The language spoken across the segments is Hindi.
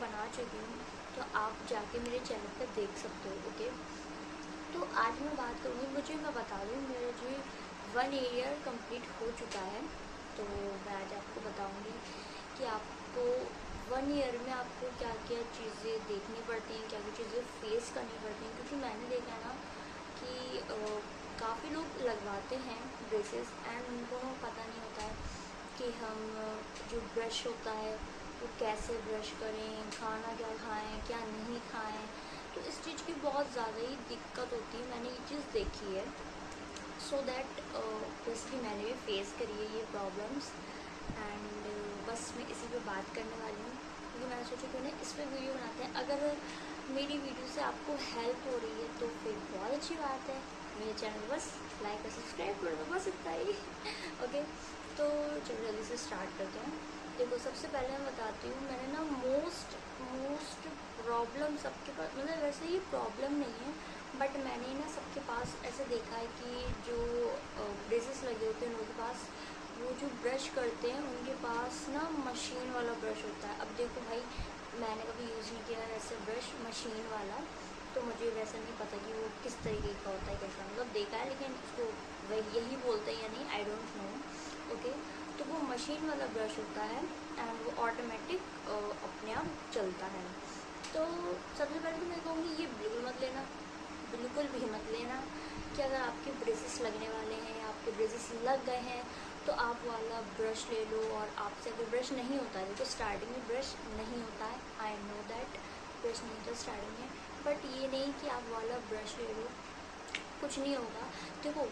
बना चुकी हूँ, तो आप जाके मेरे चैनल पर देख सकते हो। ओके, तो आज मैं बात करूँगी, मैं बता दूँ, मेरा जो 1 ईयर कंप्लीट हो चुका है। तो मैं आज आपको बताऊँगी कि आपको 1 ईयर में आपको क्या क्या चीज़ें देखनी पड़ती हैं, क्या क्या चीज़ें फेस करनी पड़ती हैं। क्योंकि मैंने देखा है ना कि काफ़ी लोग लगवाते हैं ब्रेसेस एंड उनको पता नहीं होता है कि हम जो ब्रश होता है वो कैसे ब्रश करें, खाना क्या खाएं, क्या नहीं खाएं। तो इस चीज़ की बहुत ज़्यादा ही दिक्कत होती है, मैंने ये चीज़ देखी है। सो दैट बेसिकली मैंने भी फेस करी है ये प्रॉब्लम्स एंड बस मैं इसी पे बात करने वाली हूँ, क्योंकि मैंने सोचा कि उन्हें इस पर वीडियो बनाते हैं। अगर मेरी वीडियो से आपको हेल्प हो रही है तो फिर बहुत अच्छी बात है। मेरे चैनल बस लाइक और सब्सक्राइब कर दो, बस इतना ही। ओके, तो चलो जल्दी से स्टार्ट करते हैं। देखो, सबसे पहले मैं बताती हूँ, मैंने ना मोस्ट प्रॉब्लम सबके पास, मतलब वैसे ये प्रॉब्लम नहीं है, बट मैंने ना सबके पास ऐसे देखा है कि जो ब्रेसेस लगे होते हैं उनके पास वो जो ब्रश करते हैं उनके पास ना मशीन वाला ब्रश होता है। अब देखो भाई, मैंने कभी यूज़ नहीं किया वैसे ब्रश मशीन वाला, तो मुझे वैसे नहीं पता कि वो किस तरीके का होता है, कैसा, मतलब देखा है लेकिन उसको वही यही बोलते हैं या नहीं, आई डोंट नो। ओके, तो वो मशीन वाला ब्रश होता है एंड वो ऑटोमेटिक अपने आप चलता है। तो सबसे पहले तो मैं कहूँगी ये बिल्कुल मत लेना, बिल्कुल भी मत लेना। कि अगर आपके ब्रेसेस लगने वाले हैं या आपके ब्रेसेस लग गए हैं तो आप वाला ब्रश ले लो। और आपसे अगर ब्रश नहीं होता है, तो स्टार्टिंग में ब्रश नहीं होता है, आई नो दैट ब्रश नहीं होता स्टार्टिंग में, बट ये नहीं कि आप वाला ब्रश ले लो, कुछ नहीं होगा। देखो,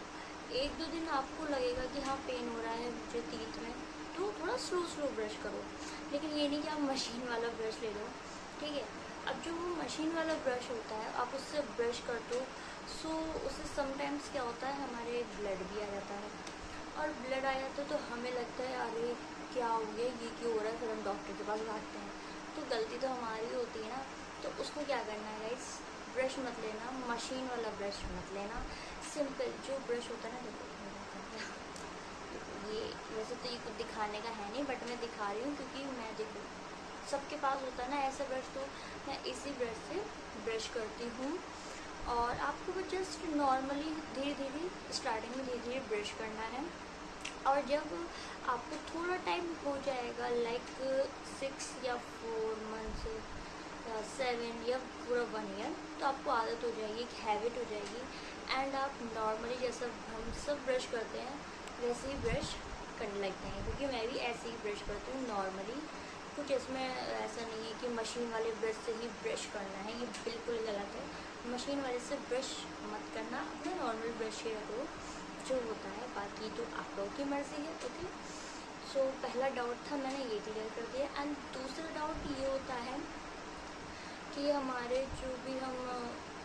1-2 दिन आपको लगेगा कि हाँ पेन हो रहा है मुझे टीथ में, तो थोड़ा स्लो ब्रश करो, लेकिन ये नहीं कि आप मशीन वाला ब्रश ले लो। ठीक है, अब जो वो मशीन वाला ब्रश होता है आप उससे ब्रश कर दो, सो उससे समटाइम्स क्या होता है, हमारे ब्लड भी आ जाता है, और ब्लड आ जाता है तो हमें लगता है अरे क्या हो गया, ये क्यों हो रहा है, फिर हम डॉक्टर के पास भागते हैं। तो गलती तो हमारी होती है ना। तो उसको क्या करना है गाइस, ब्रश मत लेना, मशीन वाला ब्रश मत लेना, सिंपल जो ब्रश होता है ना। देखो ये वैसे तो ये कुछ दिखाने का है नहीं, बट मैं दिखा रही हूँ क्योंकि मैं, देखो सबके पास होता है ना ऐसा ब्रश, तो मैं इसी ब्रश से ब्रश करती हूँ। और आपको बस जस्ट नॉर्मली धीरे धीरे स्टार्टिंग में धीरे धीरे ब्रश करना है। और जब आपको थोड़ा टाइम हो जाएगा, लाइक 6 या 4 मंथ्स या 7 या पूरा 1 ईयर, तो आपको आदत हो जाएगी, एक हैबिट हो जाएगी एंड आप नॉर्मली जैसा हम सब ब्रश करते हैं वैसे ही ब्रश करने लगते हैं। क्योंकि मैं भी ऐसे ही ब्रश करती हूँ नॉर्मली, कुछ इसमें ऐसा नहीं है कि मशीन वाले ब्रश से ही ब्रश करना है, ये बिल्कुल गलत है। मशीन वाले से ब्रश मत करना, अपना नॉर्मल ब्रश ही रखो जो होता है, बाकी तो आप लोगों की मर्ज़ी है। ओके, सो पहला डाउट था, मैंने ये क्लियर कर दिया। एंड दूसरा डाउट ये होता है कि हमारे जो भी हम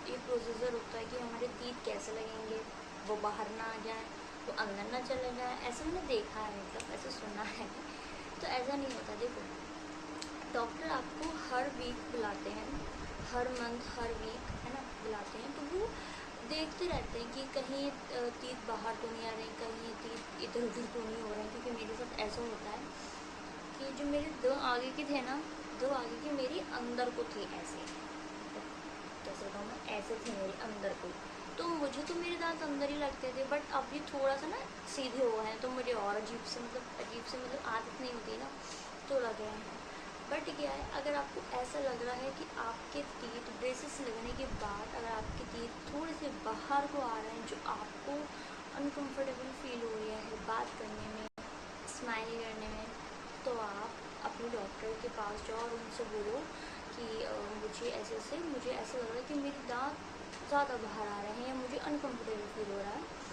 ये प्रोसीजर होता है कि हमारे टीथ कैसे लगेंगे, वो बाहर ना आ जाए, वो अंदर ना चले जाए, ऐसा मैंने देखा है, मतलब ऐसे सुना है। तो ऐसा नहीं होता। देखो, डॉक्टर आपको हर वीक बुलाते हैं, हर मंथ, हर वीक, है ना, बुलाते हैं, तो वो देखते रहते हैं कि कहीं टीथ बाहर तो नहीं आ रहे, कहीं टीथ इधर उधर तो नहीं हो रहे हैं। क्योंकि मेरे साथ ऐसा होता है कि जो मेरे 2 आगे के थे ना, 2 आगे के मेरे अंदर को थे ऐसे, कैसे बताऊँ मैं, ऐसे थे मेरे अंदर को, तो मुझे तो मेरे दांत अंदर ही लगते थे, बट अब ये थोड़ा सा ना सीधे हो गए हैं, तो मुझे और अजीब से, मतलब आदत नहीं होती ना, तो लग रहे हैं। बट क्या है, अगर आपको ऐसा लग रहा है कि आपके टीथ ब्रेसेस लगने के बाद अगर आपके टीथ थोड़े से बाहर को आ रहे हैं, जो आपको अनकंफर्टेबल फील हो रहा है बात करने में, स्माइल करने में, तो आप अपने डॉक्टर के पास जाओ और उनसे बोलो कि मुझे ऐसा लग रहा है कि मेरे दांत ज़्यादा बाहर आ रहे हैं या मुझे अनकंफर्टेबल फील हो रहा है।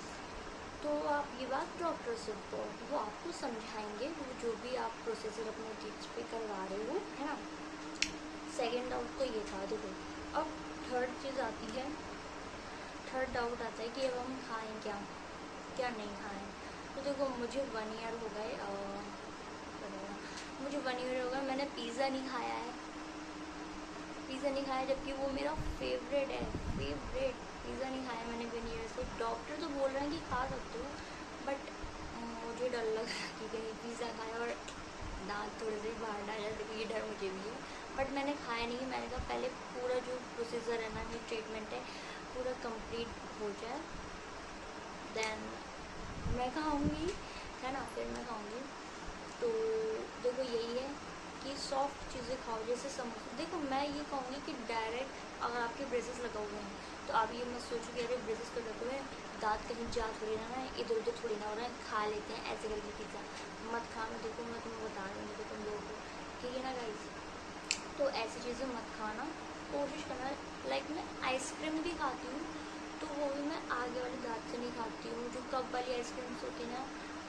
तो आप ये बात डॉक्टर से बोलो, वो आपको समझाएंगे, वो जो भी आप प्रोसीजर अपने टीथ पे करवा रहे हो, है ना। सेकेंड डाउट तो ये था। देखो, अब थर्ड चीज़ आती है, थर्ड डाउट आता है कि अब हम खाएँ क्या, क्या नहीं खाएँ। तो देखो, मुझे 1 ईयर हो गए, मुझे 1 ईयर हो गया, मैंने पिज़्ज़ा नहीं खाया है, पिज़्ज़ा नहीं खाया, जबकि वो मेरा फेवरेट है, फेवरेट। पिज़्ज़ा नहीं खाया मैंने 1 ईयर से। डॉक्टर तो बोल रहे हैं कि खा सकते हो, बट मुझे डर लग रहा है कि कहीं पिज़्ज़ा खाया और दांत थोड़े से बाहर ना आ जाए, देखो ये डर मुझे भी है। बट मैंने खाया नहीं। मैंने कहा पहले पूरा जो प्रोसीजर है ना, ये ट्रीटमेंट है, पूरा कंप्लीट हो जाए देन मैं खाऊंगी, है ना, फिर मैं खाऊंगी। तो देखो यही है कि सॉफ्ट चीज़ें खाओ, जैसे समोसा। देखो मैं ये कहूँगी कि डायरेक्ट अगर आपके ब्रेसेस लगा हुए हैं तो आप ये मत सोचो कि अरे ब्रेसेस तो लगे हुए हैं, दांत कहीं जा थोड़ी ना है, इधर उधर थोड़ी ना हो रहा है, खा लेते हैं ऐसे करके पिज़्ज़ा। मत खाना। देखो मैं तुम्हें बता रही हूँ, देखो तुम लोगों को, ठीक है ना गाइस। तो ऐसी चीज़ें मत खाना, कोशिश करना। लाइक मैं आइसक्रीम भी खाती हूँ तो वो भी मैं आगे वाले दांत से नहीं खाती हूँ, जो कप वाली आइसक्रीम्स होती है ना,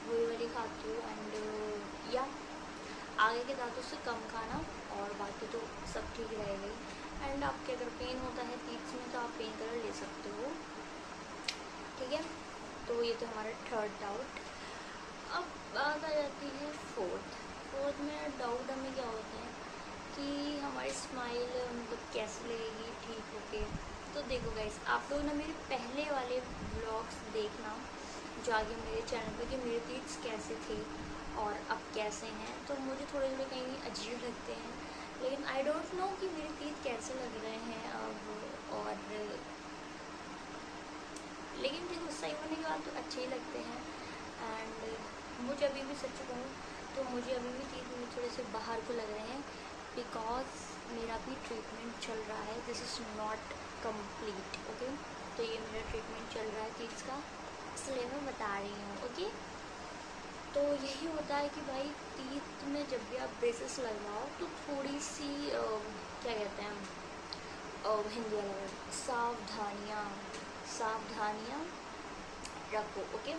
वही वाली खाती हूँ। एंड या आगे के दांतों से कम खाना, और बाकी तो सब ठीक रहेगा ही। एंड आपके अगर पेन होता है टीथ में तो आप पेन किलर ले सकते हो, ठीक है। तो ये तो हमारा थर्ड डाउट। अब बात आ जाती है फोर्थ में डाउट हमें क्या होते हैं कि हमारी स्माइल मतलब कैसे लगेगी ठीक होके। तो देखो गाइस, आप लोग ना मेरे पहले वाले व्लॉग्स देखना जाके मेरे चैनल पे कि मेरे टीथ्स कैसे थे और अब कैसे हैं। तो मुझे थोड़े थोड़े कहीं अजीब लगते हैं, लेकिन आई डोंट नो कि मेरे टीथ कैसे लग रहे हैं अब। और लेकिन देखो सही होने के बाद तो अच्छे ही लगते हैं। एंड मुझे अभी भी सच कहूँ तो मुझे अभी भी टीथ मेरे थोड़े से बाहर को लग रहे हैं, बिकॉज मेरा भी ट्रीटमेंट चल रहा है। This is not complete, okay. तो ये मेरा ट्रीटमेंट चल रहा है टीथ का, इसलिए मैं बता रही हूँ, ओके। तो यही होता है कि भाई टीथ में जब भी आप ब्रेसेस लगवाओ तो थोड़ी सी क्या कहते हैं हिंदी वाला सावधानियाँ रखो, ओके।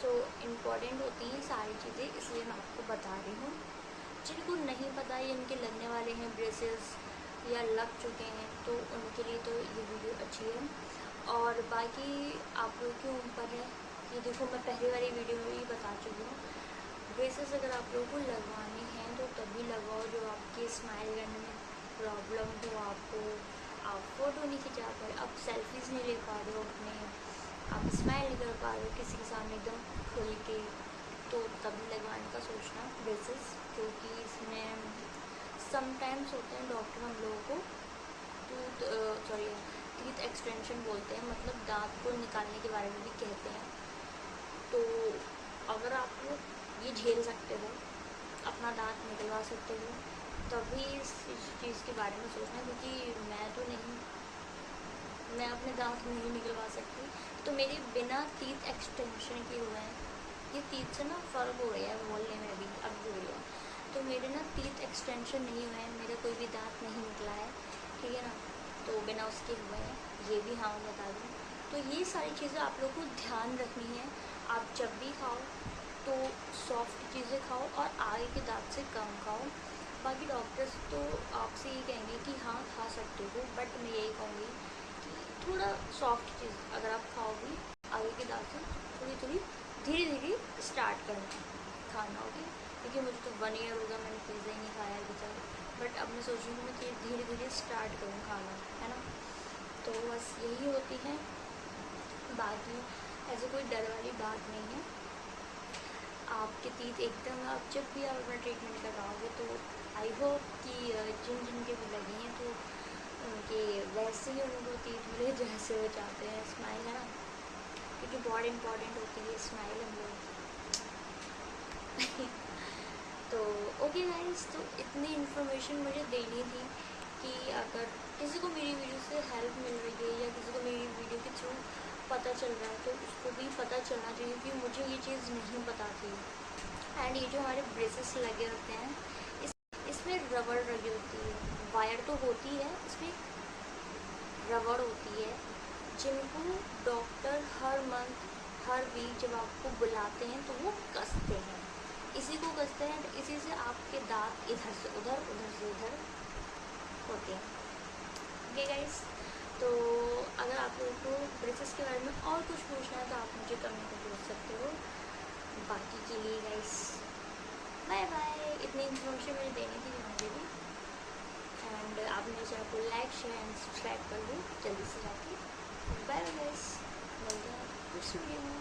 तो इम्पॉर्टेंट होती हैं सारी चीज़ें, इसलिए मैं आपको बता रही हूँ। जिनको नहीं पता है इनके लगने वाले हैं ब्रेसेस या लग चुके हैं तो उनके लिए तो ये वीडियो अच्छी है। और बाकी आप लोग के ऊपर है कि देखो मैं पहले वाली वीडियो में भी बता चुकी हूँ, ब्रेसेस अगर आप लोगों को लगवाने हैं तो तभी लगवाओ जो आपके स्माइल करने में प्रॉब्लम हो आपको, आप फ़ोटो नहीं खिंचा पाए, आप सेल्फीज़ नहीं ले पा रहे हो अपने, आप स्माइल नहीं कर पा रहे हो किसी के सामने एकदम खुल के, तो तभी लगवाने का सोचना ब्रेसेस। क्योंकि इसमें समटाइम्स होते हैं डॉक्टर हम लोगों को टीथ एक्सटेंशन बोलते हैं, मतलब दांत को निकालने के बारे में भी कहते हैं। तो अगर आप लोग ये झेल सकते हो, अपना दांत निकलवा सकते हो, तभी इस चीज़ के बारे में सोचना। क्योंकि मैं तो नहीं, मैं अपने दांत नहीं निकलवा सकती, तो मेरे बिना टीथ एक्सटेंशन के हुए हैं। ये टीथ से ना फ़र्क हो गया है बोलने में भी, अब भी हो गया। तो मेरे ना टीथ एक्सटेंशन नहीं हुए हैं, मेरा कोई भी दांत नहीं निकला है, ठीक है ना, तो बिना उसके हुए हैं, ये भी हाँ बता दूँ। तो ये सारी चीज़ें आप लोग को ध्यान रखनी है। आप जब भी खाओ तो सॉफ्ट चीज़ें खाओ और आगे के दांत से कम खाओ। बाकी डॉक्टर्स तो आपसे ये कहेंगे कि हाँ खा सकते हो, बट मैं यही कहूँगी कि थोड़ा सॉफ्ट चीज़ अगर आप खाओगी आगे के दांत से थोड़ी थोड़ी धीरे धीरे स्टार्ट करना खाना, ओके। क्योंकि मुझे तो 1 ईयर हो गया, मैंने पिज़्ज़ा ही नहीं खाया अभी तक, बट अब मैं सोच रही हूँ मैं धीरे धीरे स्टार्ट करूँ खाना, है ना। तो बस यही होती है, बाकी ऐसे कोई डर वाली बात नहीं है। आपके टीथ एकदम, आप जब भी आप अपना ट्रीटमेंट करवाओगे तो आई होप कि जिन जिन के भी लगे हैं तो उनके वैसे ही उनको टीथ मिले जैसे वो चाहते हैं, स्माइल, है ना। क्योंकि बहुत इम्पॉर्टेंट होती है स्माइल हम लोग तो ओके गाइस, तो इतनी इन्फॉर्मेशन मुझे देनी थी कि अगर किसी को मेरी वीडियो से हेल्प मिल रही है या किसी को मेरी वीडियो के थ्रू पता चल रहा है तो उसको भी पता चलना चाहिए कि मुझे ये चीज़ नहीं पता थी। एंड ये जो हमारे ब्रेसेस लगे होते हैं इसमें रबड़ लगी होती है, वायर तो होती है, इसमें रबड़ होती है जिनको डॉक्टर हर मंथ हर वीक जब आपको बुलाते हैं तो वो कसते हैं, इसी को कसते हैं। तो इसी से आपके दांत इधर से उधर उधर से इधर होते हैं, ओके गाइस। तो अगर आप लोगों को ब्रेसेस के बारे में और कुछ पूछना है तो आप मुझे कमेंट में पूछ सकते हो। बाकी के लिए गाइस बाय बाय, इतनी इन्फॉर्मेशन मुझे देनी थी मुझे भी। एंड आप मेरे चैनल को लाइक शेयर एंड सब्सक्राइब कर दो जल्दी से जाके। बाय बाय गाइस, मिलते हैं नेक्स्ट वीडियो में।